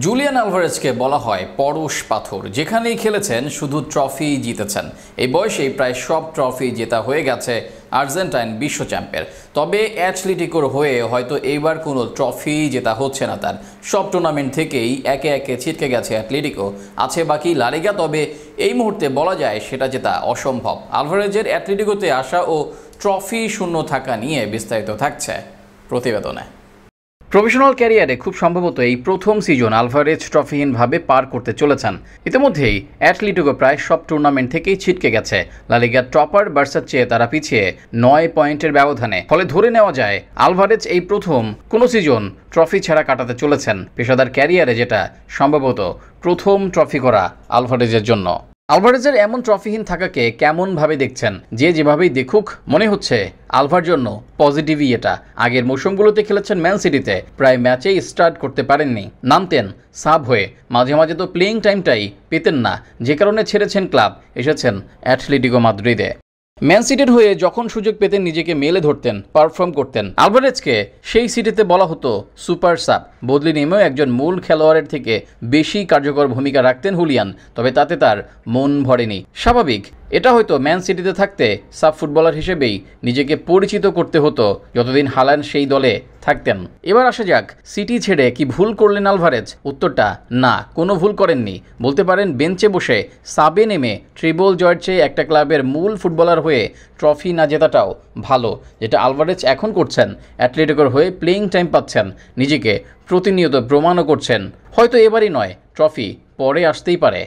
Julian আলভারেজকে বলা হয় পরশ পাথর। যেখানেই খেলেছেন শুধু ট্রফি জিতেছেন। এই বয়সেই প্রায় সব ট্রফি জেতা হয়ে গেছে আর্জেন্টাইন বিশ্ব চ্যাম্পের। তবে অ্যাটলেটিকোর হয়ে হয়তো এইবার কোনো ট্রফি জেতা হচ্ছে না তার। সব টুর্নামেন্ট থেকেই একে একে ছিটকে গেছে অ্যাটলেটিকো। আছে বাকি লা লিগা, তবে এই মুহূর্তে বলা যায় সেটা জেতা অসম্ভব। আলভারেজের অ্যাটলেটিকোতে আসা ও ট্রফি শূন্য থাকা নিয়ে বিস্তারিত থাকছে প্রতিবেদনে। প্রফেশনাল ক্যারিয়ারে খুব সম্ভবত এই প্রথম সিজন আলভারেজ ট্রফিহীনভাবে পার করতে চলেছেন। ইতিমধ্যেই অ্যাটলেটিকো প্রায় সব টুর্নামেন্ট থেকেই ছিটকে গেছে। লা লিগার টপার বার্সার চেয়ে তারা পিছিয়ে 9 পয়েন্টের ব্যবধানে। ফলে ধরে নেওয়া যায় আলভারেজ এই প্রথম কোনো সিজন ট্রফি ছাড়া কাটাতে চলেছেন পেশাদার ক্যারিয়ারে, যেটা সম্ভবত প্রথম ট্রফি করা আলভারেজের জন্য। আলভারেজের এমন ট্রফিহীন থাকাকে কেমনভাবে দেখছেন? যে যেভাবেই দেখুক, মনে হচ্ছে আলভার জন্য পজিটিভই এটা। আগের মৌসুমগুলোতে খেলেছেন ম্যান সিটিতে, প্রায় ম্যাচেই স্টার্ট করতে পারেননি, নামতেন সাব হয়ে, মাঝে মাঝে তো প্লেইং টাইমটাই পেতেন না, যে কারণে ছেড়েছেন ক্লাব, এসেছেন অ্যাটলেটিকো মাদ্রিদে। ম্যান সিটির হয়ে যখন সুযোগ পেতেন নিজেকে মেলে ধরতেন, পারফর্ম করতেন। আলভারেজকে সেই সিটিতে বলা হতো সুপার সাব। বদলি নেমেও একজন মূল খেলোয়াড়ের থেকে বেশি কার্যকর ভূমিকা রাখতেন হুলিয়ান, তবে তাতে তার মন ভরেনি। স্বাভাবিক, এটা হয়তো ম্যান সিটিতে থাকতে সাব ফুটবলার হিসেবেই নিজেকে পরিচিত করতে হতো যতদিন হালান্ড সেই দলে থাকতেন। এবার আসা যাক, সিটি ছেড়ে কি ভুল করলেন আলভারেজ? উত্তরটা না, কোনো ভুল করেননি। বলতে পারেন বেঞ্চে বসে সাবে নেমে ট্রিবল জয়ের চেয়ে একটা ক্লাবের মূল ফুটবলার হয়ে ট্রফি না জেতাটাও ভালো, যেটা আলভারেজ এখন করছেন। অ্যাটলেটিকোর হয়ে প্লেইং টাইম পাচ্ছেন, নিজেকে প্রতিনিয়ত প্রমাণও করছেন। হয়তো এবারই নয়, ট্রফি পরে আসতেই পারে।